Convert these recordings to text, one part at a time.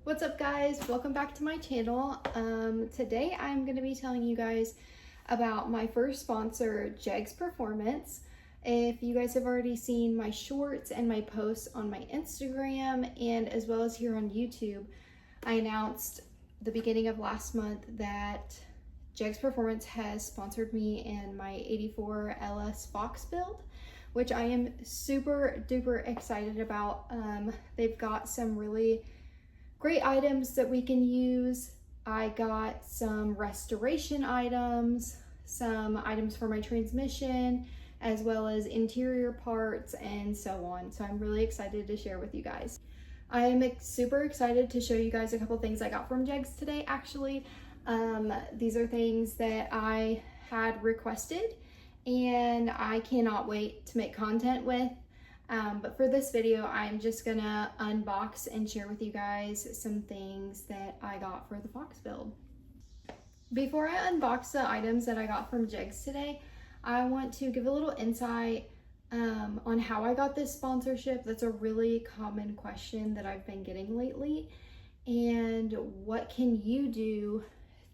What's up, guys? Welcome back to my channel. Today I'm going to be telling you guys about my first sponsor, Jegs Performance. If you guys have already seen my shorts and my posts on my Instagram and as well as here on YouTube, I announced the beginning of last month that Jegs Performance has sponsored me in my 84 LS Fox build, which I am super duper excited about. They've got some really great items that we can use. I got some restoration items, some items for my transmission, as well as interior parts and so on. So I'm really excited to share with you guys. I am super excited to show you guys a couple things I got from Jegs today, actually. These are things that I had requested and I cannot wait to make content with. But for this video, I'm just gonna unbox and share with you guys some things that I got for the Fox build. Before I unbox the items that I got from Jegs today, I want to give a little insight on how I got this sponsorship. That's a really common question that I've been getting lately. And what can you do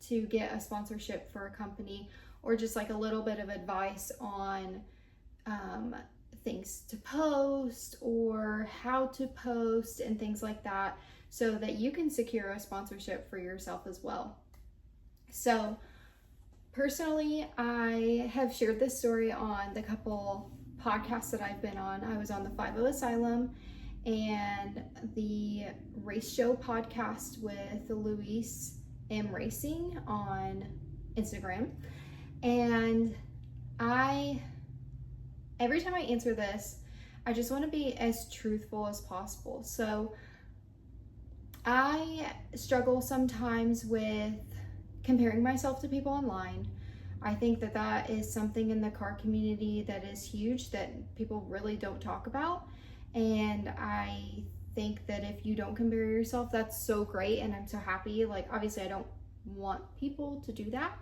to get a sponsorship for a company, or just like a little bit of advice on things to post or how to post and things like that, so that you can secure a sponsorship for yourself as well. So personally, I have shared this story on the couple podcasts that I've been on. I was on the 50 Asylum and the Race Show podcast with Luis M Racing on Instagram. And every time I answer this, I just want to be as truthful as possible. So I struggle sometimes with comparing myself to people online. I think that that is something in the car community that is huge that people really don't talk about. And I think that if you don't compare yourself, that's so great. And I'm so happy. Like, obviously I don't want people to do that.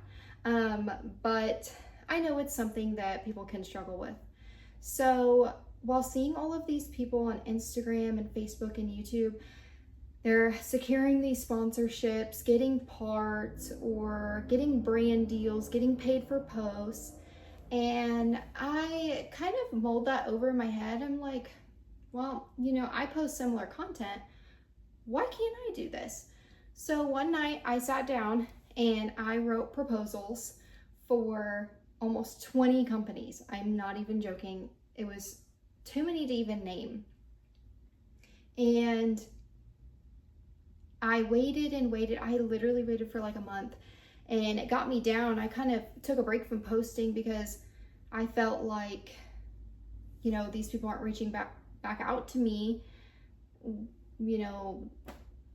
But I know it's something that people can struggle with. So while seeing all of these people on Instagram and Facebook and YouTube, they're securing these sponsorships, getting parts, or getting brand deals, getting paid for posts. And I kind of mulled that over in my head. I'm like, well, you know, I post similar content. Why can't I do this? So one night I sat down and I wrote proposals for almost 20 companies. I'm not even joking. It was too many to even name. And I waited and waited. I literally waited for like a month, and it got me down. I kind of took a break from posting because I felt like, you know, these people aren't reaching back out to me. You know,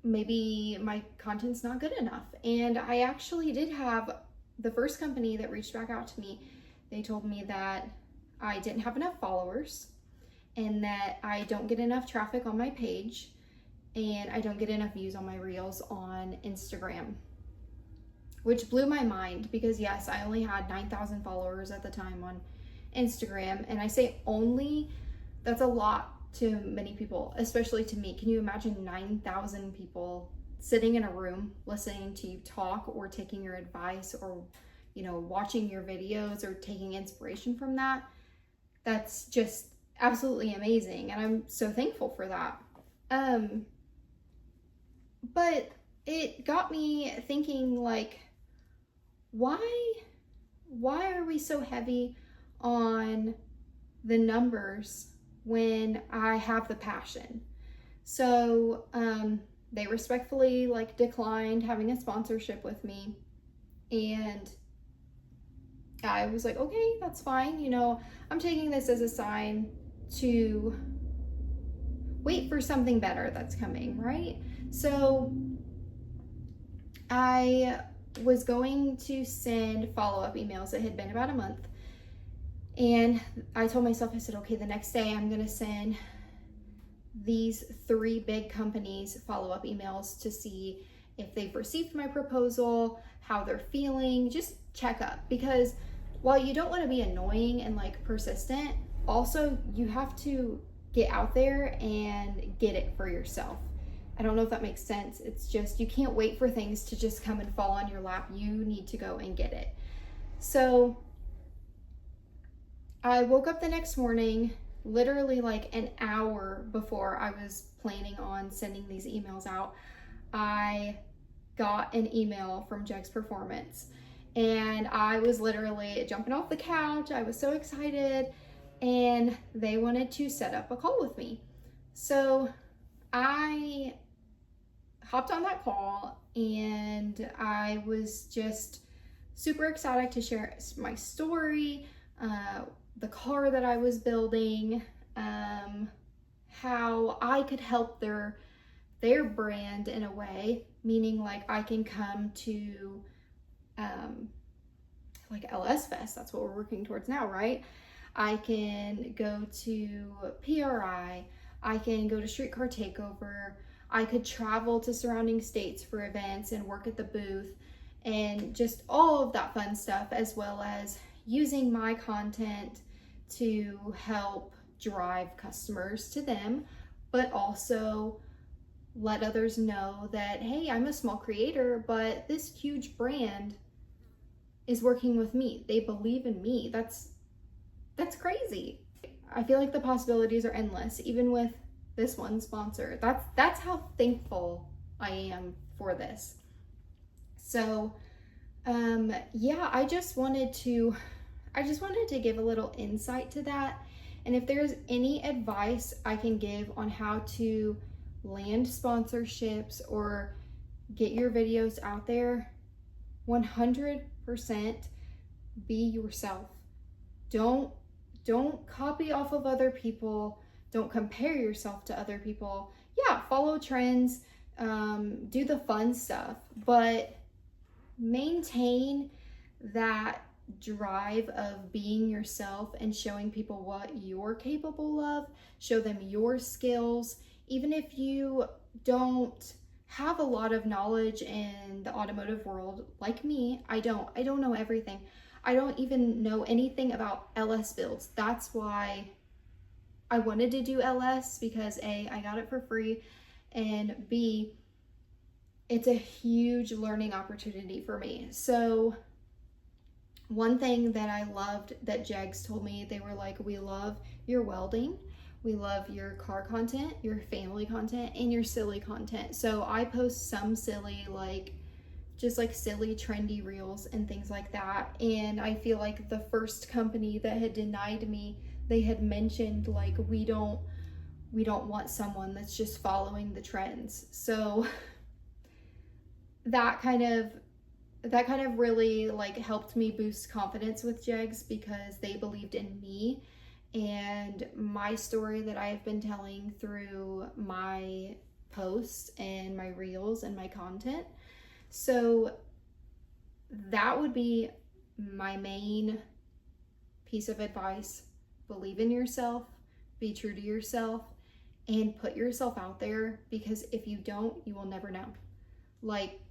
maybe my content's not good enough. And I actually did have the first company that reached back out to me. They told me that I didn't have enough followers and that I don't get enough traffic on my page and I don't get enough views on my reels on Instagram, which blew my mind because yes, I only had 9,000 followers at the time on Instagram. And I say only, that's a lot to many people, especially to me. Can you imagine 9,000 people sitting in a room listening to you talk or taking your advice or, you know, watching your videos or taking inspiration from that? That's just absolutely amazing. And I'm so thankful for that. But it got me thinking, like, why are we so heavy on the numbers when I have the passion? So, they respectfully like declined having a sponsorship with me, and I was like, okay, that's fine. You know, I'm taking this as a sign to wait for something better that's coming, right? So I was going to send follow-up emails. It had been about a month, and I told myself, I said, okay, the next day I'm going to send these 3 big companies follow-up emails to see if they've received my proposal, how they're feeling, just check up. Because while you don't want to be annoying and like persistent, also you have to get out there and get it for yourself. I don't know if that makes sense. It's just, you can't wait for things to just come and fall on your lap. You need to go and get it. So I woke up the next morning, literally like an hour before I was planning on sending these emails out. I got an email from Jegs Performance, and I was literally jumping off the couch. I was so excited, and they wanted to set up a call with me. So I hopped on that call, and I was just super excited to share my story, the car that I was building, how I could help their brand in a way, meaning like I can come to like LS Fest. That's what we're working towards now, right? I can go to PRI, I can go to Streetcar Takeover, I could travel to surrounding states for events and work at the booth, and just all of that fun stuff, as well as using my content to help drive customers to them, but also let others know that, hey, I'm a small creator, but this huge brand is working with me. They believe in me. That's crazy. I feel like the possibilities are endless, even with this one sponsor. That's how thankful I am for this. So yeah, I just wanted to give a little insight to that. And if there's any advice I can give on how to land sponsorships or get your videos out there, 100% be yourself. Don't copy off of other people. Don't compare yourself to other people. Yeah, follow trends, do the fun stuff, but maintain that drive of being yourself and showing people what you're capable of. Show them your skills. Even if you don't have a lot of knowledge in the automotive world, like me, I don't know everything. I don't even know anything about LS builds. That's why I wanted to do LS, because A, I got it for free, and B, it's a huge learning opportunity for me. So one thing that I loved that Jegs told me, they were like, we love your welding, we love your car content, your family content, and your silly content. So I post some silly, like just like silly trendy reels and things like that. And I feel like the first company that had denied me, they had mentioned like, we don't want someone that's just following the trends. So that kind of really like helped me boost confidence with Jegs, because they believed in me and my story that I have been telling through my posts and my reels and my content. So that would be my main piece of advice. Believe in yourself, be true to yourself, and put yourself out there, because if you don't, you will never know. Like,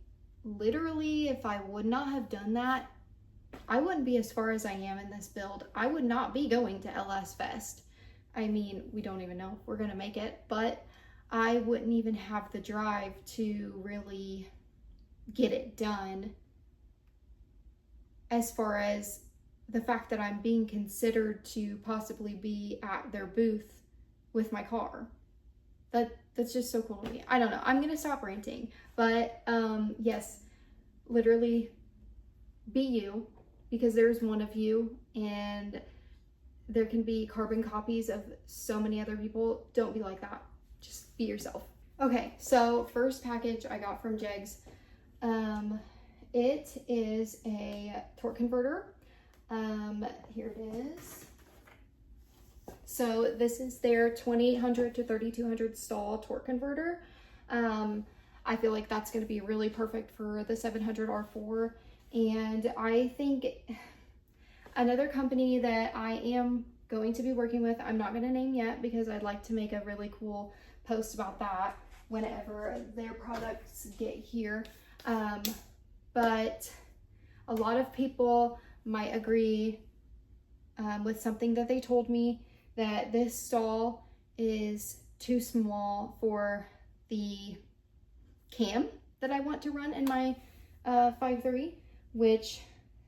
literally, if I would not have done that, I wouldn't be as far as I am in this build. I would not be going to LS Fest. I mean, we don't even know if we're gonna make it, but I wouldn't even have the drive to really get it done, as far as the fact that I'm being considered to possibly be at their booth with my car. That's just so cool to me. I don't know. I'm gonna stop ranting, but yes, literally be you, because there's one of you, and there can be carbon copies of so many other people. Don't be like that. Just be yourself. Okay, so first package I got from Jegs. It is a torque converter. Here it is. So this is their 2800 to 3200 stall torque converter. I feel like that's going to be really perfect for the 700 R4. And I think another company that I am going to be working with, I'm not going to name yet, because I'd like to make a really cool post about that whenever their products get here. But a lot of people might agree with something that they told me, that this stall is too small for the cam that I want to run in my 5'3", which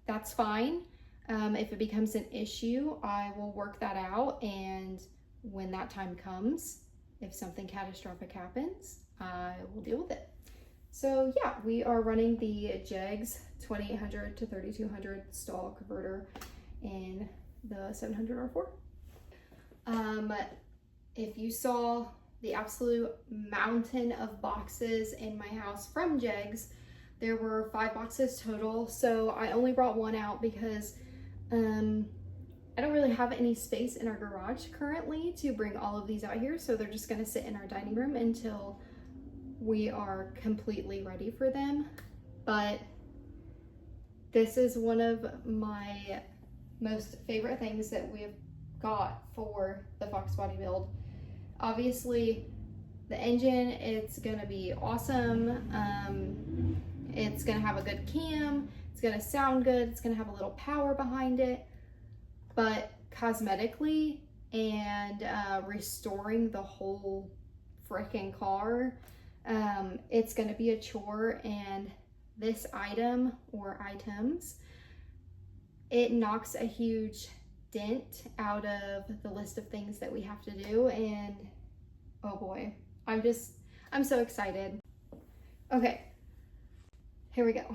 that's fine. If it becomes an issue, I will work that out, and when that time comes, if something catastrophic happens, I will deal with it. So yeah, we are running the Jegs 2800 to 3200 stall converter in the 700 R4. If you saw the absolute mountain of boxes in my house from Jegs, there were 5 boxes total. So I only brought one out because I don't really have any space in our garage currently to bring all of these out here. So they're just gonna sit in our dining room until we are completely ready for them. But this is one of my most favorite things that we have got for the foxbody build. Obviously the engine, it's gonna be awesome. It's gonna have a good cam, it's gonna sound good, it's gonna have a little power behind it, but cosmetically and restoring the whole freaking car, it's gonna be a chore. And this item or items, it knocks a huge dent out of the list of things that we have to do, and oh boy, I'm so excited. Okay, here we go.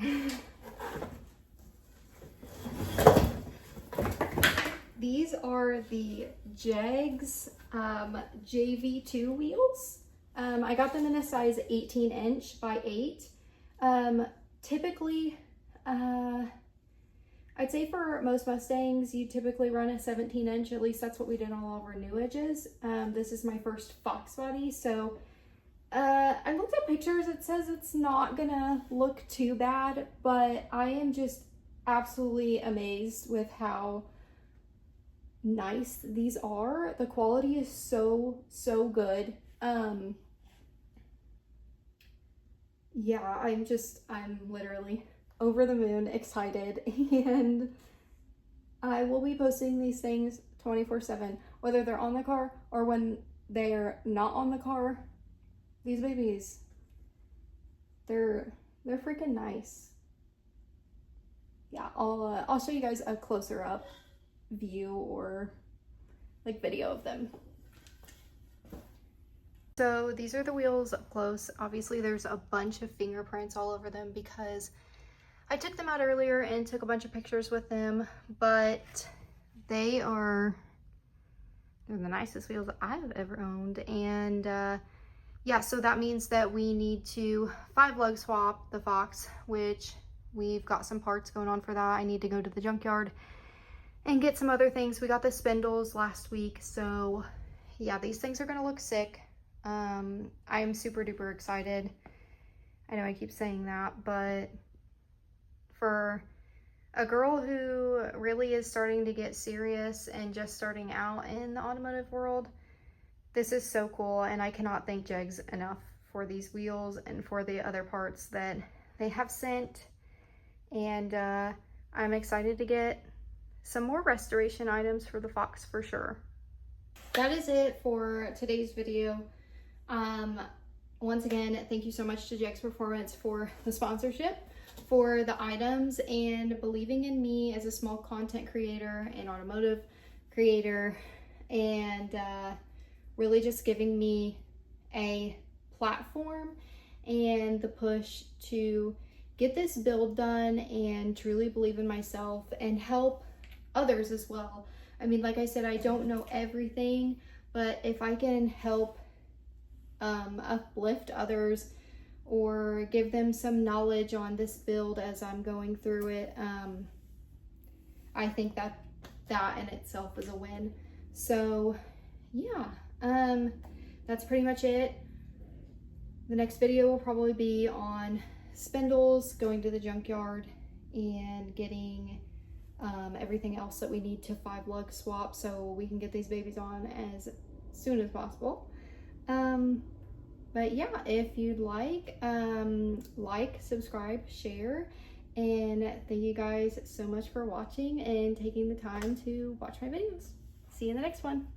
These are the Jegs JV-2 wheels. I got them in a size 18" by 8. Typically, I'd say for most Mustangs, you typically run a 17". At least that's what we did on all of our new edges. This is my first foxbody, so I looked at pictures. It says it's not gonna look too bad, but I am just absolutely amazed with how nice these are. The quality is so good. Yeah, I'm literally over the moon excited, and I will be posting these things 24/7, whether they're on the car or when they're not on the car. These babies, they're freaking nice. Yeah, I'll show you guys a closer up view or like video of them. So these are the wheels up close. Obviously there's a bunch of fingerprints all over them because I took them out earlier and took a bunch of pictures with them, but they're the nicest wheels I've ever owned. And yeah, so that means that we need to 5-lug swap the Fox, which we've got some parts going on for that. I need to go to the junkyard and get some other things. We got the spindles last week, so yeah, these things are gonna look sick. I'm super duper excited. I know I keep saying that, but for a girl who really is starting to get serious and just starting out in the automotive world, this is so cool, and I cannot thank Jegs enough for these wheels and for the other parts that they have sent. And I'm excited to get some more restoration items for the Fox for sure. That is it for today's video. Once again, thank you so much to Jegs Performance for the sponsorship, for the items, and believing in me as a small content creator and automotive creator, and really just giving me a platform and the push to get this build done and truly believe in myself and help others as well. I mean, like I said, I don't know everything, but if I can help uplift others or give them some knowledge on this build as I'm going through it, I think that in itself is a win. So yeah, that's pretty much it. The next video will probably be on spindles, going to the junkyard, and getting everything else that we need to 5-lug swap so we can get these babies on as soon as possible. But yeah, if you'd like, subscribe, share, and thank you guys so much for watching and taking the time to watch my videos. See you in the next one.